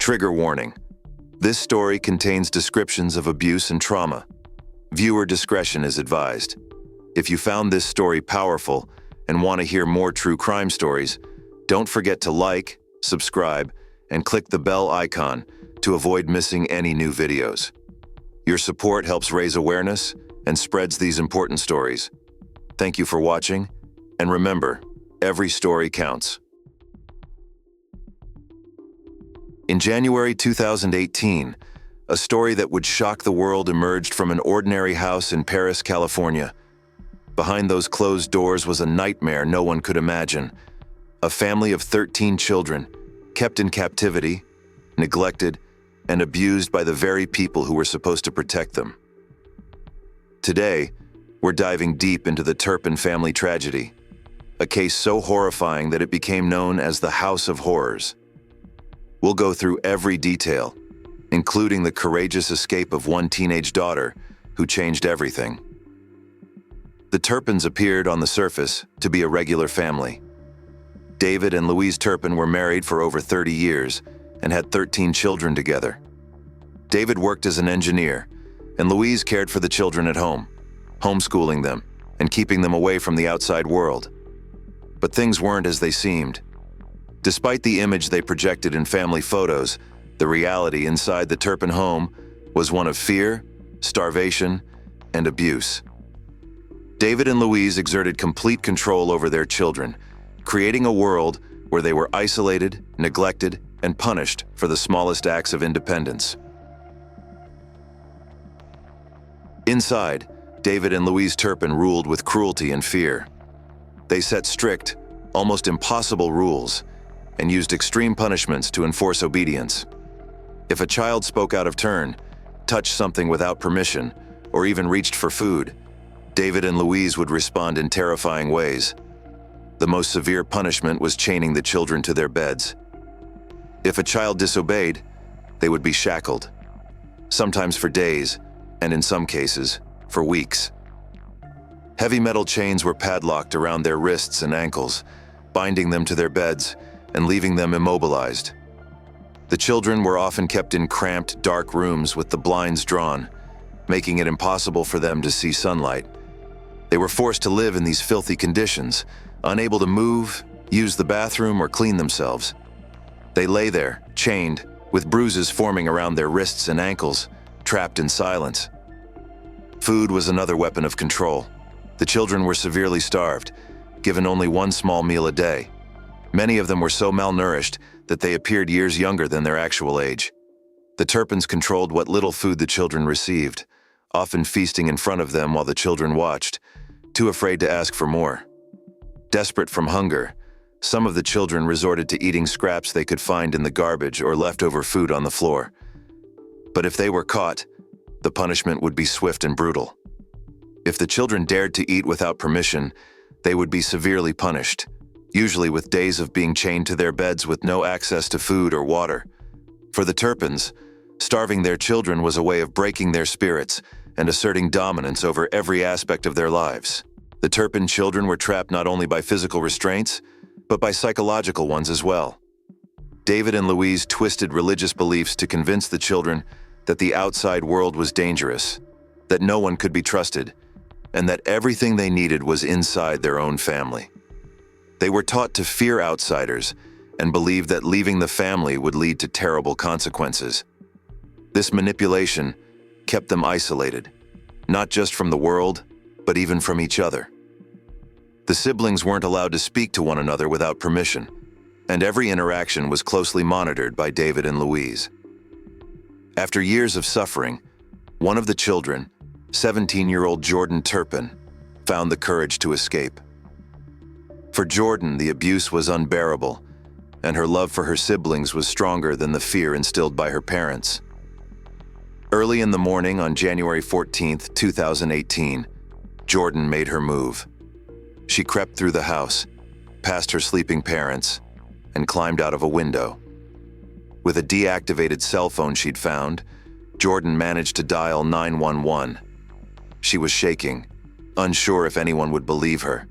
Trigger warning. This story contains descriptions of abuse and trauma. Viewer discretion is advised. If you found this story powerful and want to hear more true crime stories, don't forget to like, subscribe, and click the bell icon to avoid missing any new videos. Your support helps raise awareness and spreads these important stories. Thank you for watching, and remember, every story counts. In January 2018, a story that would shock the world emerged from an ordinary house in Paris, California. Behind those closed doors was a nightmare no one could imagine. A family of 13 children, kept in captivity, neglected, and abused by the very people who were supposed to protect them. Today, we're diving deep into the Turpin family tragedy, a case so horrifying that it became known as the House of Horrors. We'll go through every detail, including the courageous escape of one teenage daughter who changed everything. The Turpins appeared on the surface to be a regular family. David and Louise Turpin were married for over 30 years and had 13 children together. David worked as an engineer, and Louise cared for the children at home, homeschooling them and keeping them away from the outside world. But things weren't as they seemed. Despite the image they projected in family photos, the reality inside the Turpin home was one of fear, starvation, and abuse. David and Louise exerted complete control over their children, creating a world where they were isolated, neglected, and punished for the smallest acts of independence. Inside, David and Louise Turpin ruled with cruelty and fear. They set strict, almost impossible rules, and used extreme punishments to enforce obedience. If a child spoke out of turn, touched something without permission, or even reached for food, David and Louise would respond in terrifying ways. The most severe punishment was chaining the children to their beds. If a child disobeyed, they would be shackled, sometimes for days, and in some cases, for weeks. Heavy metal chains were padlocked around their wrists and ankles, binding them to their beds and leaving them immobilized. The children were often kept in cramped, dark rooms with the blinds drawn, making it impossible for them to see sunlight. They were forced to live in these filthy conditions, unable to move, use the bathroom, or clean themselves. They lay there, chained, with bruises forming around their wrists and ankles, trapped in silence. Food was another weapon of control. The children were severely starved, given only one small meal a day. Many of them were so malnourished that they appeared years younger than their actual age. The Turpins controlled what little food the children received, often feasting in front of them while the children watched, too afraid to ask for more. Desperate from hunger, some of the children resorted to eating scraps they could find in the garbage or leftover food on the floor. But if they were caught, the punishment would be swift and brutal. If the children dared to eat without permission, they would be severely punished, usually with days of being chained to their beds with no access to food or water. For the Turpins, starving their children was a way of breaking their spirits and asserting dominance over every aspect of their lives. The Turpin children were trapped not only by physical restraints, but by psychological ones as well. David and Louise twisted religious beliefs to convince the children that the outside world was dangerous, that no one could be trusted, and that everything they needed was inside their own family. They were taught to fear outsiders and believed that leaving the family would lead to terrible consequences. This manipulation kept them isolated, not just from the world, but even from each other. The siblings weren't allowed to speak to one another without permission, and every interaction was closely monitored by David and Louise. After years of suffering, one of the children, 17-year-old Jordan Turpin, found the courage to escape. For Jordan, the abuse was unbearable, and her love for her siblings was stronger than the fear instilled by her parents. Early in the morning on January 14, 2018, Jordan made her move. She crept through the house, past her sleeping parents, and climbed out of a window. With a deactivated cell phone she'd found, Jordan managed to dial 911. She was shaking, unsure if anyone would believe her,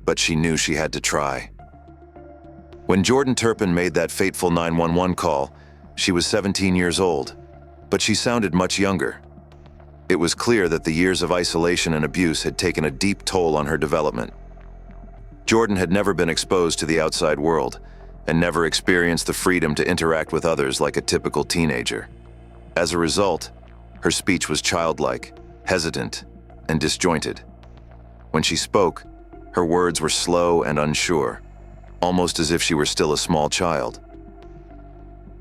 but she knew she had to try. When Jordan Turpin made that fateful 911 call, She was 17 years old, but she sounded much younger. It was clear that the years of isolation and abuse had taken a deep toll on her development. Jordan had never been exposed to the outside world and never experienced the freedom to interact with others like a typical teenager. As a result, her speech was childlike, hesitant, and disjointed. When she spoke, her words were slow and unsure, almost as if she were still a small child.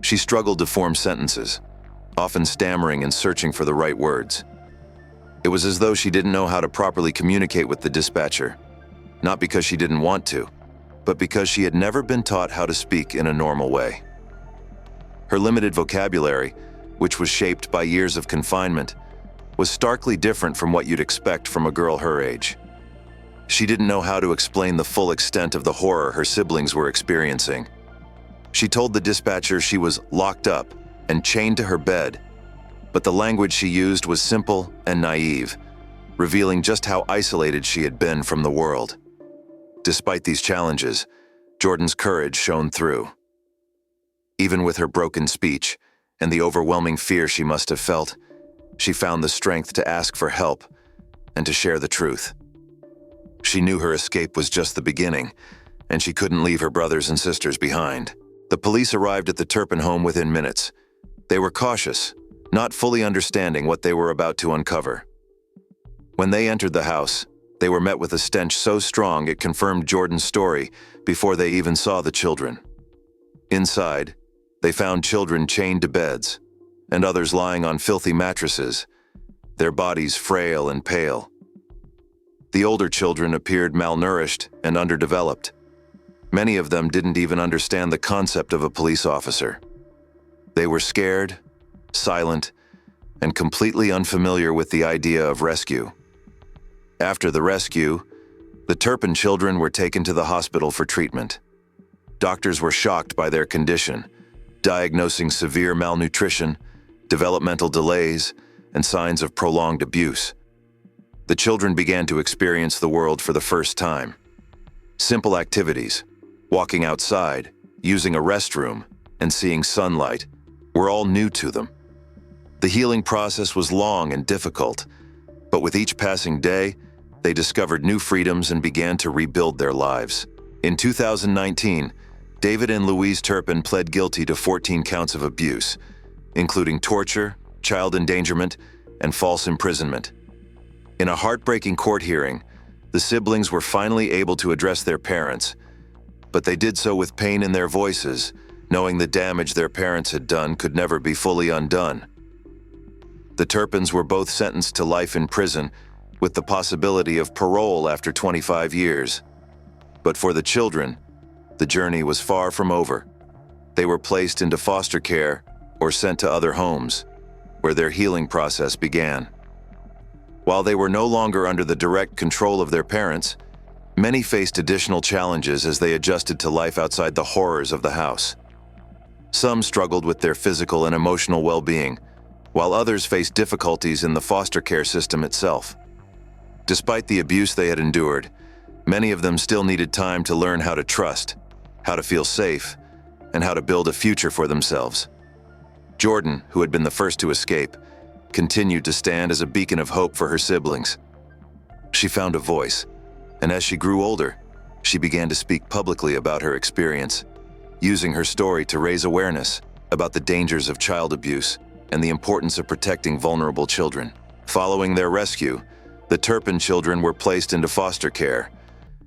She struggled to form sentences, often stammering and searching for the right words. It was as though she didn't know how to properly communicate with the dispatcher, not because she didn't want to, but because she had never been taught how to speak in a normal way. Her limited vocabulary, which was shaped by years of confinement, was starkly different from what you'd expect from a girl her age. She didn't know how to explain the full extent of the horror her siblings were experiencing. She told the dispatcher she was locked up and chained to her bed, but the language she used was simple and naive, revealing just how isolated she had been from the world. Despite these challenges, Jordan's courage shone through. Even with her broken speech and the overwhelming fear she must have felt, she found the strength to ask for help and to share the truth. She knew her escape was just the beginning, and she couldn't leave her brothers and sisters behind. The police arrived at the Turpin home within minutes. They were cautious, not fully understanding what they were about to uncover. When they entered the house, they were met with a stench so strong it confirmed Jordan's story before they even saw the children. Inside, they found children chained to beds, and others lying on filthy mattresses, their bodies frail and pale. The older children appeared malnourished and underdeveloped. Many of them didn't even understand the concept of a police officer. They were scared, silent, and completely unfamiliar with the idea of rescue. After the rescue, the Turpin children were taken to the hospital for treatment. Doctors were shocked by their condition, diagnosing severe malnutrition, developmental delays, and signs of prolonged abuse. The children began to experience the world for the first time. Simple activities, walking outside, using a restroom, and seeing sunlight, were all new to them. The healing process was long and difficult, but with each passing day, they discovered new freedoms and began to rebuild their lives. In 2019, David and Louise Turpin pled guilty to 14 counts of abuse, including torture, child endangerment, and false imprisonment. In a heartbreaking court hearing, the siblings were finally able to address their parents, but they did so with pain in their voices, knowing the damage their parents had done could never be fully undone. The Turpins were both sentenced to life in prison, with the possibility of parole after 25 years. But for the children, the journey was far from over. They were placed into foster care or sent to other homes, where their healing process began. While they were no longer under the direct control of their parents, many faced additional challenges as they adjusted to life outside the horrors of the house. Some struggled with their physical and emotional well-being, while others faced difficulties in the foster care system itself. Despite the abuse they had endured, many of them still needed time to learn how to trust, how to feel safe, and how to build a future for themselves. Jordan, who had been the first to escape, continued to stand as a beacon of hope for her siblings. She found a voice, and as she grew older, she began to speak publicly about her experience, using her story to raise awareness about the dangers of child abuse and the importance of protecting vulnerable children. Following their rescue, the Turpin children were placed into foster care,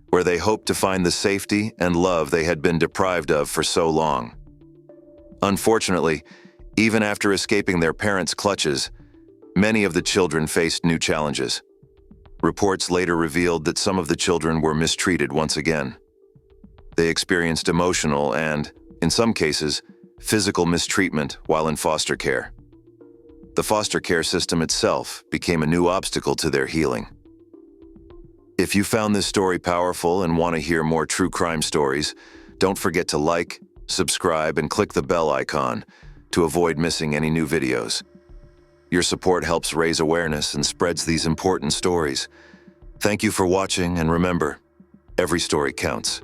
where they hoped to find the safety and love they had been deprived of for so long. Unfortunately, even after escaping their parents' clutches, many of the children faced new challenges. Reports later revealed that some of the children were mistreated once again. They experienced emotional and, in some cases, physical mistreatment while in foster care. The foster care system itself became a new obstacle to their healing. If you found this story powerful and want to hear more true crime stories, don't forget to like, subscribe, and click the bell icon to avoid missing any new videos. Your support helps raise awareness and spreads these important stories. Thank you for watching, and remember, every story counts.